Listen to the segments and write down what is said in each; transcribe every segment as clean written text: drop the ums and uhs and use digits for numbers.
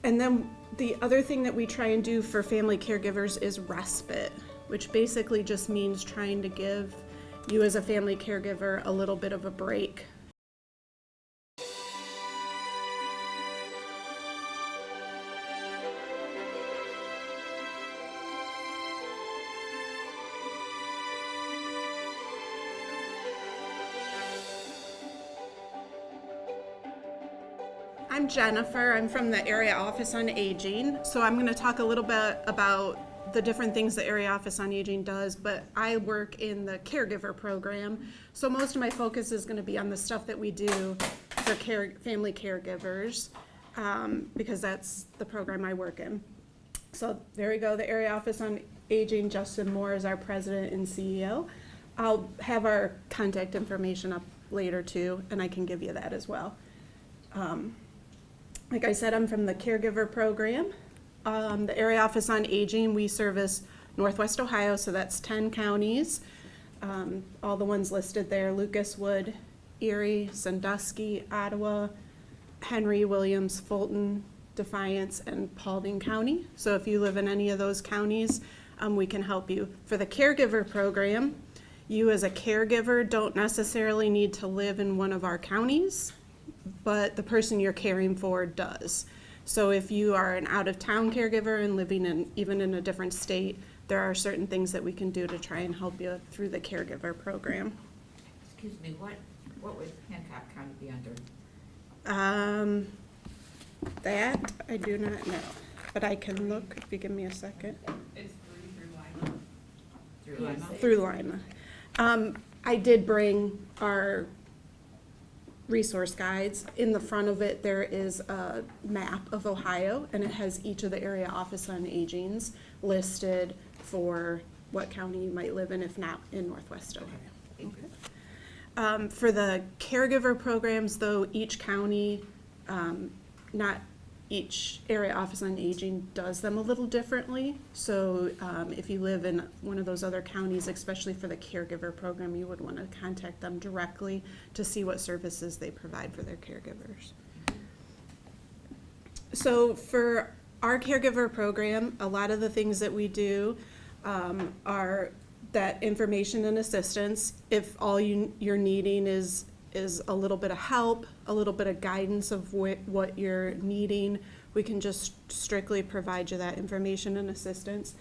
And then the other thing that we try and do for family caregivers is respite, which basically just means trying to give you as a family caregiver a little bit of a break. I'm Jennifer. I'm from the Area Office on Aging. So I'm going to talk a little bit about the different things the Area Office on Aging does, but I work in the Caregiver program. So most of my focus is going to be on the stuff that we do for family caregivers, because that's the program I work in. So there we go, the Area Office on Aging. Justin Moore is our president and CEO. I'll have our contact information up later too, and I can give you that as well. Like I said, I'm from the Caregiver program. The Area Office on Aging, we service Northwest Ohio, so that's 10 counties. All the ones listed there: Lucas, Wood, Erie, Sandusky, Ottawa, Henry, Williams, Fulton, Defiance, and Paulding County. So if you live in any of those counties, we can help you. For the Caregiver program, you as a caregiver don't necessarily need to live in one of our counties, but the person you're caring for does. So if you are an out-of-town caregiver and living even in a different state, there are certain things that we can do to try and help you through the Caregiver program. Excuse me, what would Hancock County be under? That I do not know, but I can look if you give me a second. It's through Lima. Through Lima. I did bring our resource guides. In the front of it, there is a map of Ohio, and it has each of the Area Office on Agings listed for what county you might live in, if not in Northwest Ohio. Okay. For the caregiver programs, though, each county, not each Area Office on Aging does them a little differently. So if you live in one of those other counties, especially for the caregiver program, you would want to contact them directly to see what services they provide for their caregivers. So for our caregiver program, a lot of the things that we do are that information and assistance. If all you're needing is a little bit of help, a little bit of guidance of what you're needing, we can just strictly provide you that information and assistance.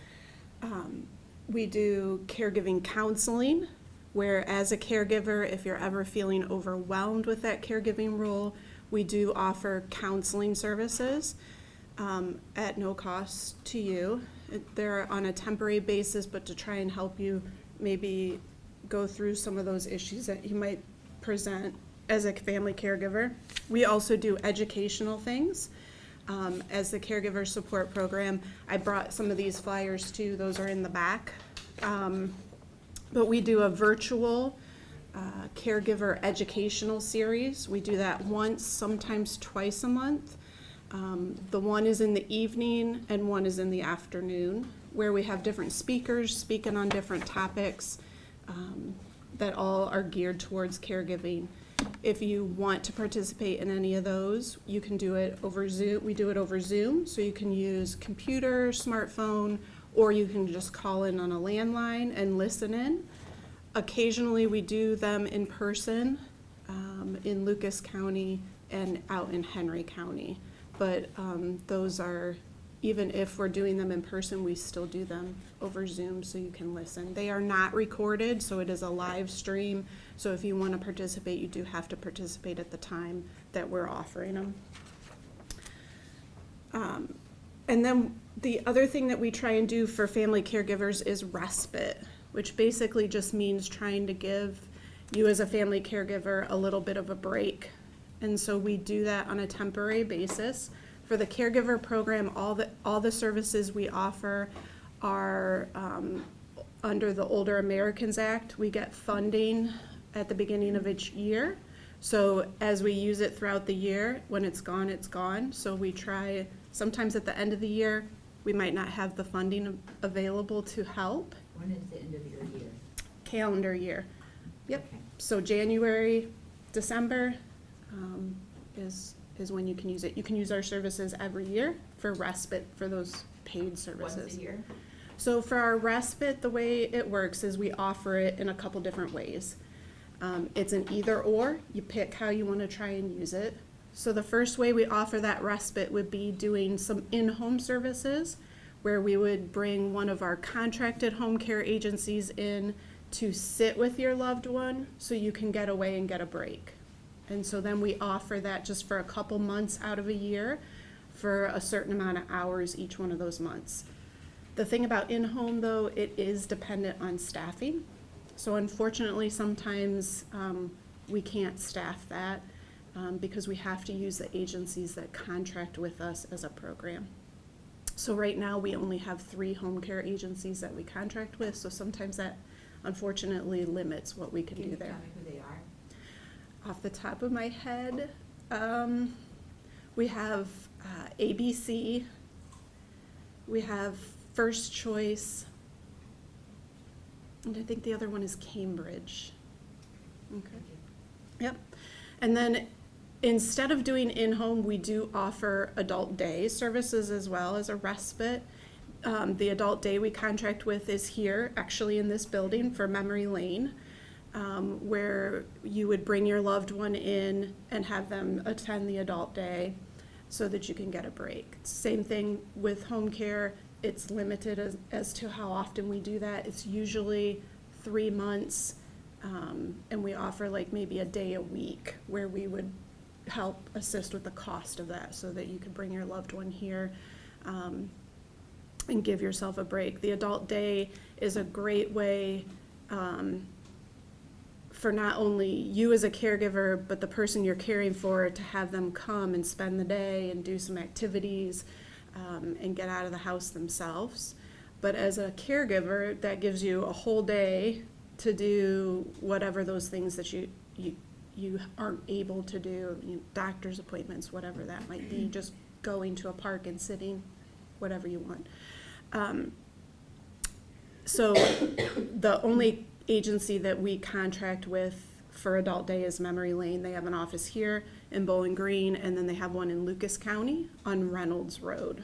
We do caregiving counseling, where as a caregiver, if you're ever feeling overwhelmed with that caregiving role, we do offer counseling services at no cost to you. They're on a temporary basis, but to try and help you maybe go through some of those issues that you might present as a family caregiver. We also do educational things. As the caregiver support program, I brought some of these flyers too. Those are in the back. But we do a virtual caregiver educational series. We do that once, sometimes twice a month. The one is in the evening and one is in the afternoon, where we have different speakers speaking on different topics that all are geared towards caregiving. If you want to participate in any of those, you can do it over Zoom. We do it over Zoom, so you can use computer, smartphone, or you can just call in on a landline and listen in. Occasionally we do them in person in Lucas County and out in Henry County. But those are, even if we're doing them in person, we still do them over Zoom so you can listen. They are not recorded, so it is a live stream. So if you want to participate, you do have to participate at the time that we're offering them. And then the other thing that we try and do for family caregivers is respite, which basically just means trying to give you as a family caregiver a little bit of a break. And so we do that on a temporary basis. For the caregiver program, all the services we offer are under the Older Americans Act. We get funding at the beginning of each year. So as we use it throughout the year, when it's gone, it's gone. So we try, sometimes at the end of the year, we might not have the funding available to help. When is the end of your year? Calendar year. Yep. Okay. So January, December is when you can use it. You can use our services every year for respite for those paid services. Once a year? So for our respite, the way it works is we offer it in a couple different ways. It's an either or. You pick how you want to try and use it. So the first way we offer that respite would be doing some in-home services, where we would bring one of our contracted home care agencies in to sit with your loved one so you can get away and get a break. And so then we offer that just for a couple months out of a year for a certain amount of hours each one of those months. The thing about in-home, though, it is dependent on staffing. So unfortunately, sometimes we can't staff that because we have to use the agencies that contract with us as a program. So right now, we only have 3 home care agencies that we contract with, so sometimes that unfortunately limits what we can do there. Can you tell me who they are? Off the top of my head, we have ABC, we have First Choice, and I think the other one is Cambridge. Okay. Thank you. Yep. And then instead of doing in-home, we do offer adult day services as well as a respite. The adult day we contract with is here, actually in this building for Memory Lane, where you would bring your loved one in and have them attend the adult day so that you can get a break. Same thing with home care. It's limited as to how often we do that. It's usually 3 months, and we offer like maybe a day a week where we would help assist with the cost of that so that you could bring your loved one here and give yourself a break. The adult day is a great way for not only you as a caregiver, but the person you're caring for to have them come and spend the day and do some activities and get out of the house themselves. But as a caregiver, that gives you a whole day to do whatever those things that you aren't able to do, doctor's appointments, whatever that might be, just going to a park and sitting, whatever you want. So the only agency that we contract with for adult day is Memory Lane. They have an office here in Bowling Green, and then they have one in Lucas County on Reynolds Road.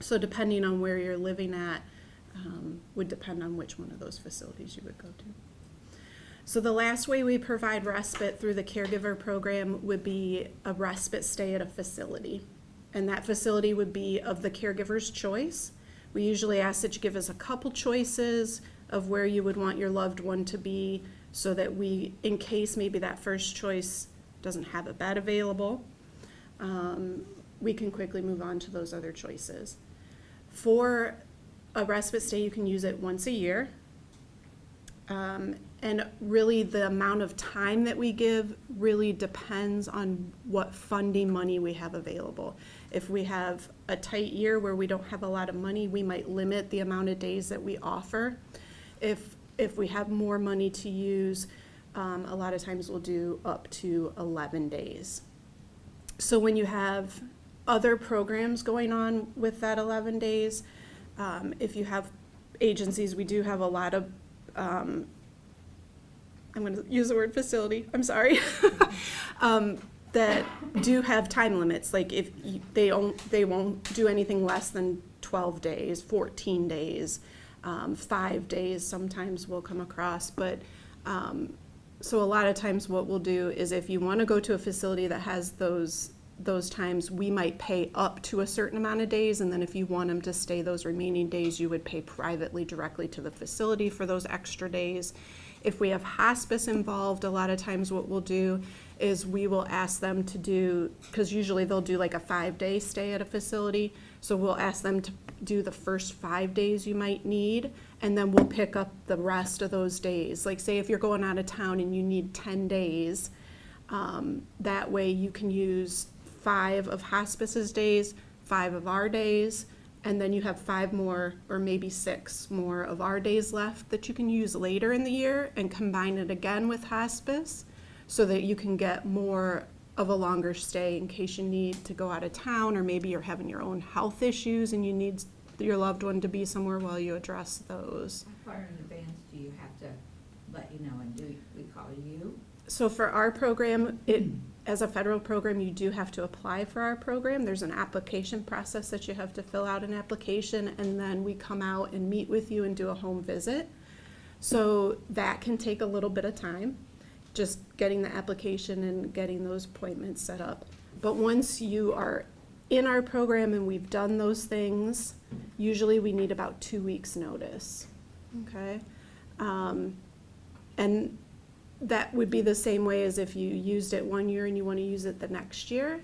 So depending on where you're living at, would depend on which one of those facilities you would go to. So the last way we provide respite through the caregiver program would be a respite stay at a facility. And that facility would be of the caregiver's choice. We usually ask that you give us a couple choices of where you would want your loved one to be so that we, in case maybe that first choice doesn't have a bed available, we can quickly move on to those other choices. For a respite stay, you can use it once a year. And really the amount of time that we give really depends on what funding money we have available. If we have a tight year where we don't have a lot of money, we might limit the amount of days that we offer. If we have more money to use, a lot of times we'll do up to 11 days. So when you have other programs going on with that 11 days, if you have agencies, we do have a lot of I'm going to use the word facility, I'm sorry, that do have time limits. Like if they won't do anything less than 12 days, 14 days, 5 days sometimes we'll come across. But so a lot of times what we'll do is if you want to go to a facility that has those times, we might pay up to a certain amount of days, and then if you want them to stay those remaining days, you would pay privately directly to the facility for those extra days. If we have hospice involved, a lot of times what we'll do is we will ask them to do, because usually they'll do like a 5-day stay at a facility, so we'll ask them to do the first 5 days you might need, and then we'll pick up the rest of those days. Like say if you're going out of town and you need 10 days, that way you can use 5 of hospice's days, 5 of our days, and then you have 5 more or maybe 6 more of our days left that you can use later in the year and combine it again with hospice so that you can get more of a longer stay in case you need to go out of town, or maybe you're having your own health issues and you need your loved one to be somewhere while you address those. How far in advance do you have to let you know, and do we call you? So for our program, it as a federal program, you do have to apply for our program. There's an application process that you have to fill out an application, and then we come out and meet with you and do a home visit. So that can take a little bit of time, just getting the application and getting those appointments set up. But once you are in our program and we've done those things, usually we need about 2 weeks' notice, okay? And that would be the same way as if you used it 1 year and you want to use it the next year.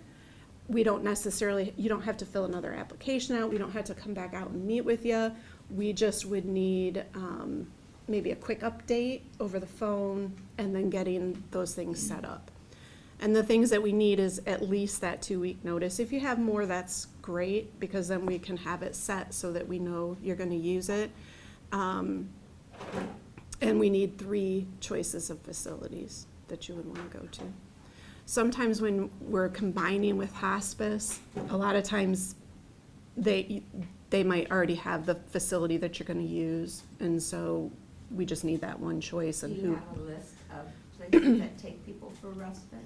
We don't necessarily, you don't have to fill another application out. We don't have to come back out and meet with you. We just would need maybe a quick update over the phone and then getting those things set up. And the things that we need is at least that 2 week notice. If you have more, that's great, because then we can have it set so that we know you're going to use it. And we need 3 choices of facilities that you would want to go to. Sometimes when we're combining with hospice, a lot of times they might already have the facility that you're going to use, and so we just need that one choice. And do you have a list of places that take people for respite?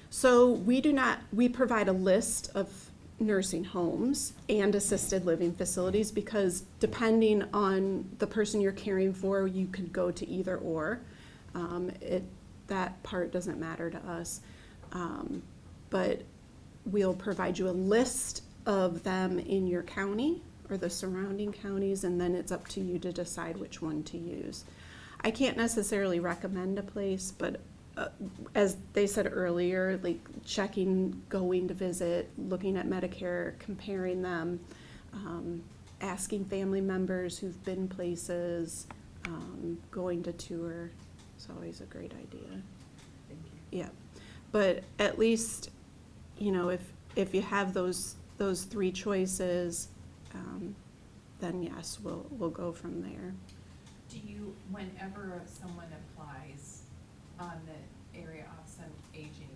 So we provide a list of nursing homes and assisted living facilities, because depending on the person you're caring for, you could go to either or. That part doesn't matter to us. But we'll provide you a list of them in your county or the surrounding counties, and then it's up to you to decide which one to use. I can't necessarily recommend a place, but as they said earlier, like checking, going to visit, looking at Medicare, comparing them, asking family members who've been places, going to tour, it's always a great idea. Thank you. Yeah, but at least, you know, if you have those 3 choices, then yes, we'll go from there. Do you, whenever someone applies on the Area Office on Aging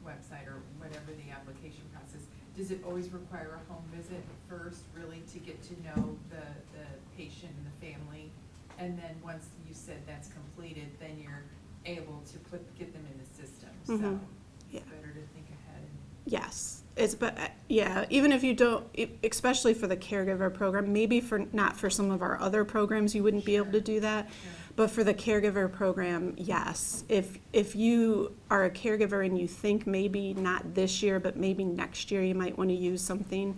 website or whatever the application process, does it always require a home visit first, really, to get to know the patient and the family? And then once you said that's completed, then you're able to get them in the system. So Yeah. it's better to think ahead. Yes, yeah, even if you don't, especially for the caregiver program, maybe not for some of our other programs, you wouldn't be able to do that. Sure. But for the caregiver program, yes. If you are a caregiver and you think maybe not this year, but maybe next year you might want to use something,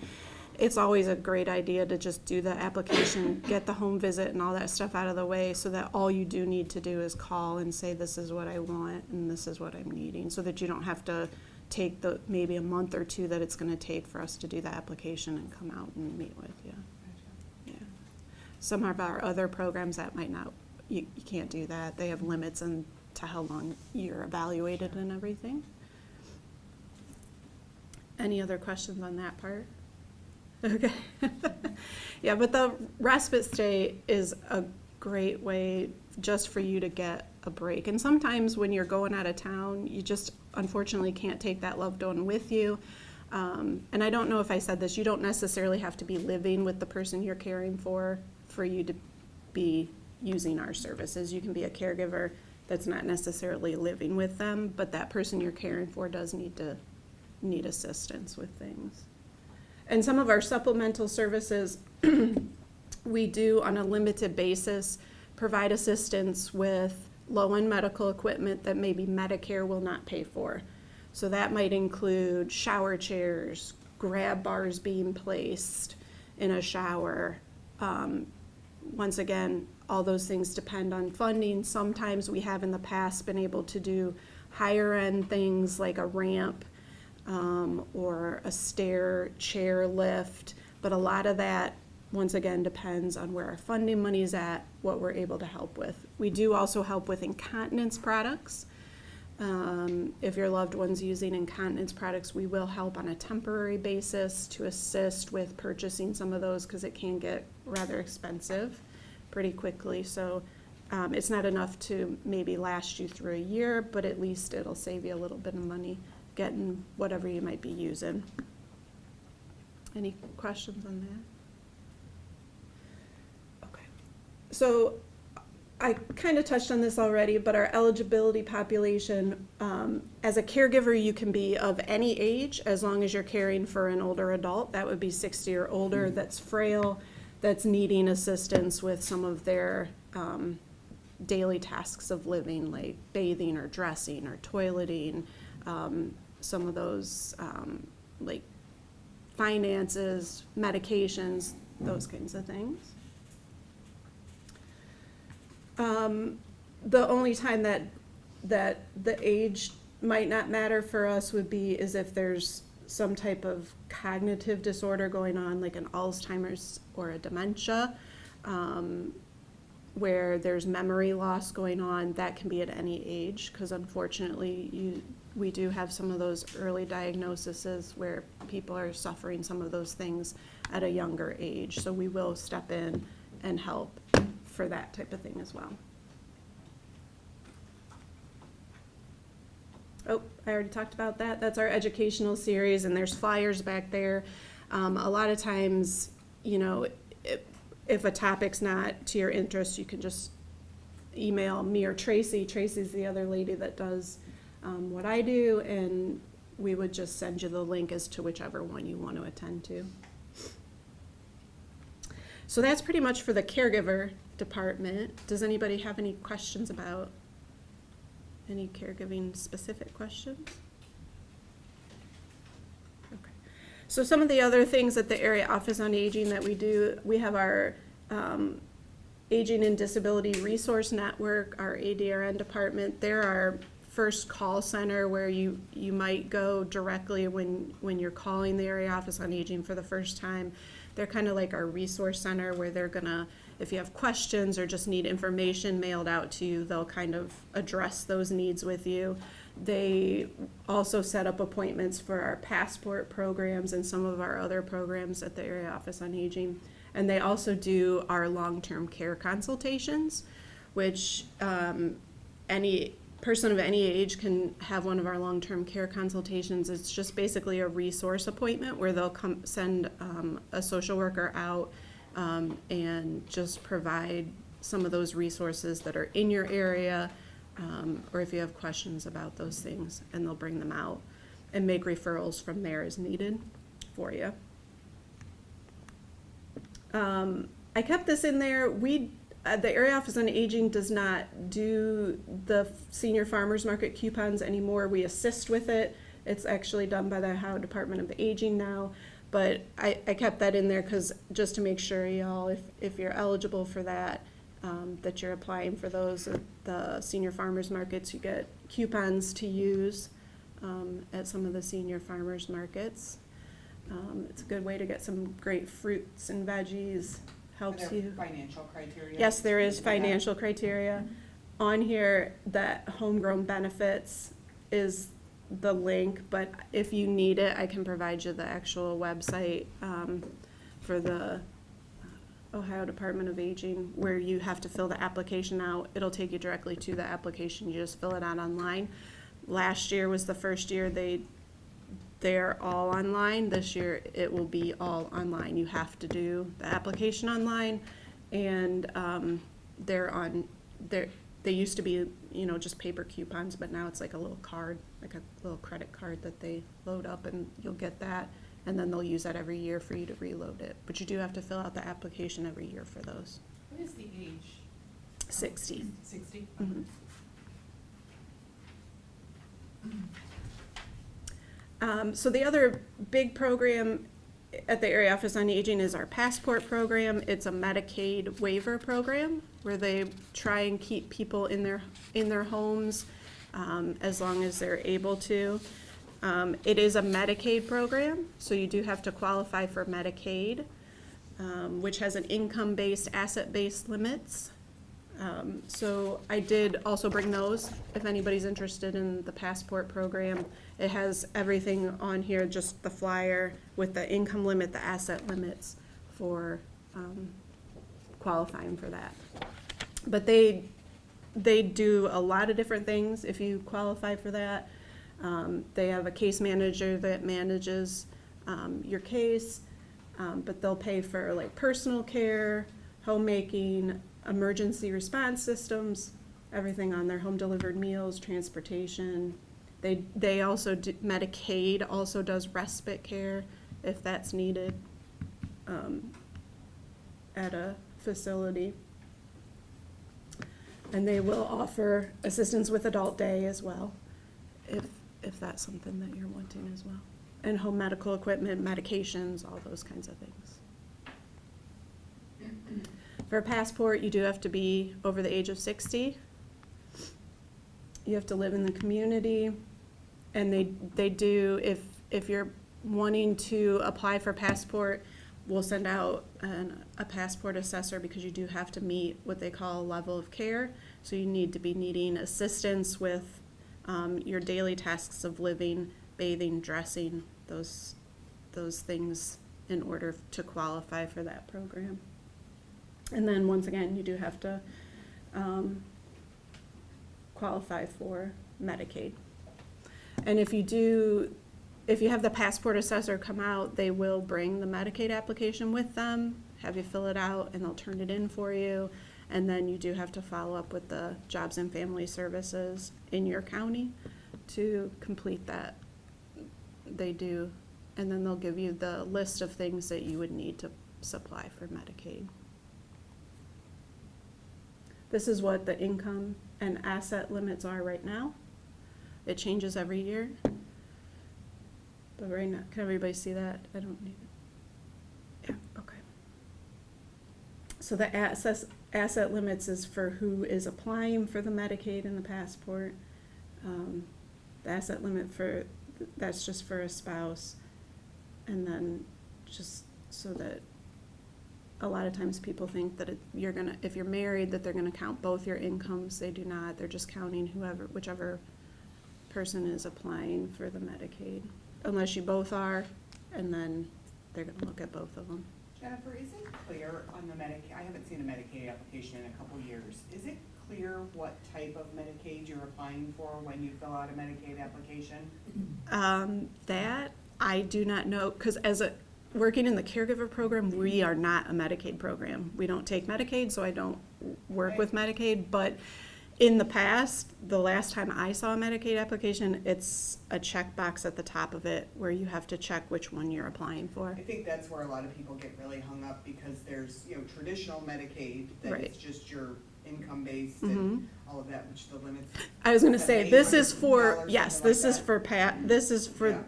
it's always a great idea to just do the application, get the home visit and all that stuff out of the way, so that all you do need to do is call and say, this is what I want and this is what I'm needing, so that you don't have to take the maybe a month or 2 that it's going to take for us to do the application and come out and meet with you. Gotcha. Yeah. Some of our other programs that might not, you can't do that. They have limits on to how long you're evaluated and everything. Any other questions on that part? Okay. Yeah, but the respite stay is a great way just for you to get a break. And sometimes when you're going out of town, you just unfortunately can't take that loved one with you. And I don't know if I said this, you don't necessarily have to be living with the person you're caring for you to be using our services. You can be a caregiver that's not necessarily living with them, but that person you're caring for does need assistance with things. And some of our supplemental services, we do on a limited basis provide assistance with low-end medical equipment that maybe Medicare will not pay for. So that might include shower chairs, grab bars being placed in a shower. Once again, all those things depend on funding. Sometimes we have in the past been able to do higher end things like a ramp or a stair chair lift, but a lot of that once again depends on where our funding money is at, what we're able to help with. We do also help with incontinence products. If your loved one's using incontinence products, we will help on a temporary basis to assist with purchasing some of those, because it can get rather expensive pretty quickly. So it's not enough to maybe last you through a year, but at least it'll save you a little bit of money getting whatever you might be using. Any questions on that? Okay. So I kind of touched on this already, but our eligibility population, as a caregiver, you can be of any age as long as you're caring for an older adult. That would be 60 or older, that's frail, that's needing assistance with some of their daily tasks of living, like bathing or dressing or toileting, some of those like finances, medications, those kinds of things. The only time that the age might not matter for us would be is if there's some type of cognitive disorder going on, like an Alzheimer's or a dementia, where there's memory loss going on. That can be at any age, because unfortunately we do have some of those early diagnoses where people are suffering some of those things at a younger age. So we will step in and help for that type of thing as well. Oh, I already talked about that. That's our educational series, and there's flyers back there. A lot of times, you know, if a topic's not to your interest, you can just email me or Tracy. Tracy's the other lady that does what I do, and we would just send you the link as to whichever one you want to attend to. So that's pretty much for the caregiver department. Does anybody have any questions about any caregiving specific questions? Okay. So some of the other things at the Area Office on Aging that we do, we have our Aging and Disability Resource Network, our ADRN department. They're our first call center where you might go directly when you're calling the Area Office on Aging for the first time. They're kind of like our resource center where they're gonna, if you have questions or just need information mailed out to you, they'll kind of address those needs with you. They also set up appointments for our passport programs and some of our other programs at the Area Office on Aging. And they also do our long-term care consultations, which any person of any age can have one of our long-term care consultations. It's just basically a resource appointment where they'll come send a social worker out and just provide some of those resources that are in your area, or if you have questions about those things, and they'll bring them out and make referrals from there as needed for you. I kept this in there. The Area Office on Aging does not do the senior farmers market coupons anymore. We assist with it. It's actually done by the Ohio Department of Aging now. But I kept that in there because just to make sure, y'all, if you're eligible for that, that you're applying for those at the senior farmers markets, you get coupons to use at some of the senior farmers markets. It's a good way to get some great fruits and veggies. Helps you. Financial criteria? Yes, there is financial criteria. On here, that homegrown benefits is the link, but if you need it, I can provide you the actual website for the Ohio Department of Aging, where you have to fill the application out. It'll take you directly to the application. You just fill it out online. Last year was the first year they're all online. This year it will be all online. You have to do the application online, and they used to be, you know, just paper coupons, but now it's like a little card, like a little credit card that they load up, and you'll get that, and then they'll use that every year for you to reload it. But you do have to fill out the application every year for those. What is the age? 60. 60? Mhm. So the other big program at the Area Office on Aging is our Passport program. It's a Medicaid waiver program where they try and keep people in their homes as long as they're able to. It is a Medicaid program, so you do have to qualify for Medicaid, which has an income-based, asset-based limits. So I did also bring those if anybody's interested in the Passport program. It has everything on here, just the flyer with the income limit, the asset limits for qualifying for that. But they do a lot of different things if you qualify for that. They have a case manager that manages your case, but they'll pay for like personal care, homemaking, emergency response systems, everything on their home delivered meals, transportation. They also do, Medicaid also does respite care if that's needed at a facility. And they will offer assistance with adult day as well, if that's something that you're wanting as well. And home medical equipment, medications, all those kinds of things. For a passport, you do have to be over the age of 60. You have to live in the community, and they do, if you're wanting to apply for passport, we'll send out a passport assessor, because you do have to meet what they call a level of care. So you need to be needing assistance with your daily tasks of living, bathing, dressing, those things in order to qualify for that program. And then once again, you do have to qualify for Medicaid. And if you have the passport assessor come out, they will bring the Medicaid application with them, have you fill it out, and they'll turn it in for you. And then you do have to follow up with the Jobs and Family Services in your county to complete that. They do. And then they'll give you the list of things that you would need to supply for Medicaid. This is what the income and asset limits are right now. It changes every year. But right now, can everybody see that? I don't need it. Yeah, okay. So the asset limits is for who is applying for the Medicaid and the passport. The asset limit that's just for a spouse. And then just so that a lot of times people think that if you're married, that they're gonna count both your incomes. They do not. They're just counting whichever person is applying for the Medicaid. Unless you both are, and then they're gonna look at both of them. Jennifer, is it clear on the Medicaid, I haven't seen a Medicaid application in a couple years. Is it clear what type of Medicaid you're applying for when you fill out a Medicaid application? That I do not know, because working in the caregiver program, we are not a Medicaid program. We don't take Medicaid, so I don't work with Medicaid, but in the past, the last time I saw a Medicaid application, it's a checkbox at the top of it where you have to check which one you're applying for. I think that's where a lot of people get really hung up, because there's, traditional Medicaid that Right. is just your income based Mhm. and all of that, which the limits. I was gonna say, this is for, $800, yes, something this like is that. for this is for, Yeah.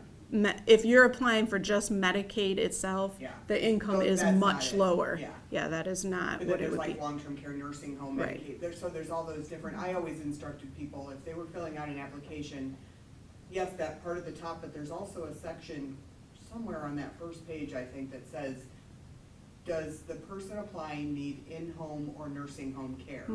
if you're applying for just Medicaid itself, Yeah. the income So is that's much not it. lower. Yeah. Yeah, that is not But then what it there's would like be. long-term care, nursing home, Right. Medicaid, there's all those different, I always instructed people, if they were filling out an application, yes, that part at the top, but there's also a section somewhere on that first page, I think, that says, does the person applying need in-home or nursing home care?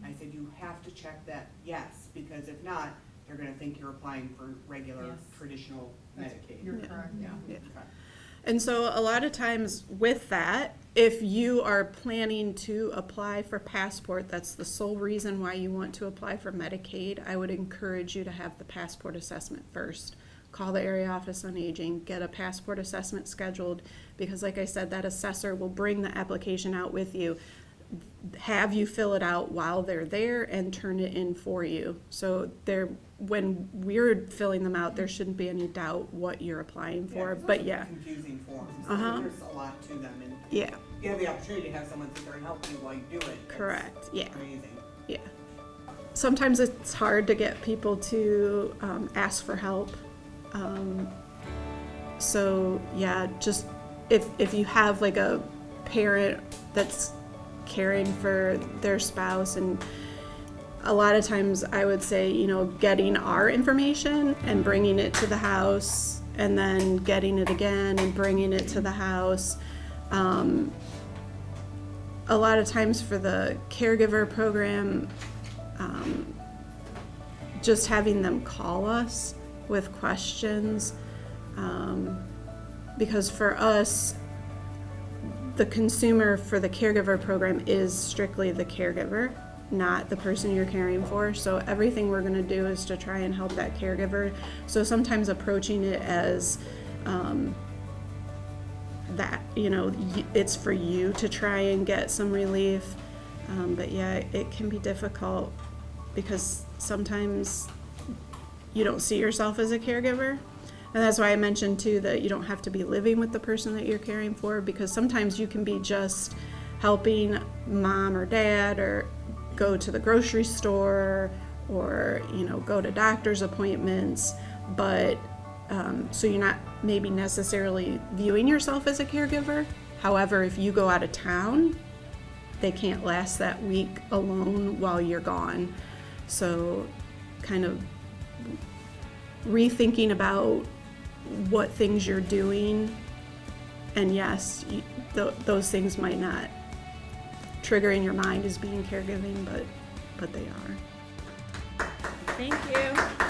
I said, you have to check that yes, because if not, they're gonna think you're applying for regular, Yes. traditional Medicaid. You're Yeah. correct. Yeah. Yeah. Okay. And so a lot of times with that, if you are planning to apply for passport, that's the sole reason why you want to apply for Medicaid, I would encourage you to have the passport assessment first. Call the area office on aging, get a passport assessment scheduled, because like I said, that assessor will bring the application out with you, have you fill it out while they're there, and turn it in for you. So when we're filling them out, there shouldn't be any doubt what you're applying for, it's but also yeah. confusing forms. Uh-huh. There's a lot to them, and Yeah, you have the opportunity to have someone sit there and help you while you do it. That's correct, yeah. Amazing. Yeah. Sometimes it's hard to get people to ask for help. So yeah, just if you have like a parent that's caring for their spouse, and a lot of times I would say, getting our information and bringing it to the house, and then getting it again and bringing it to the house. A lot of times for the caregiver program, just having them call us with questions, because for us, the consumer for the caregiver program is strictly the caregiver, not the person you're caring for. So everything we're going to do is to try and help that caregiver. So sometimes approaching it as that, it's for you to try and get some relief. But yeah, it can be difficult because sometimes you don't see yourself as a caregiver. And that's why I mentioned too that you don't have to be living with the person that you're caring for, because sometimes you can be just helping mom or dad or go to the grocery store or, you know, go to doctor's appointments, but so you're not maybe necessarily viewing yourself as a caregiver. However, if you go out of town, they can't last that week alone while you're gone. So kind of rethinking about what things you're doing, and yes, those things might not trigger in your mind as being caregiving, but they are. Thank you.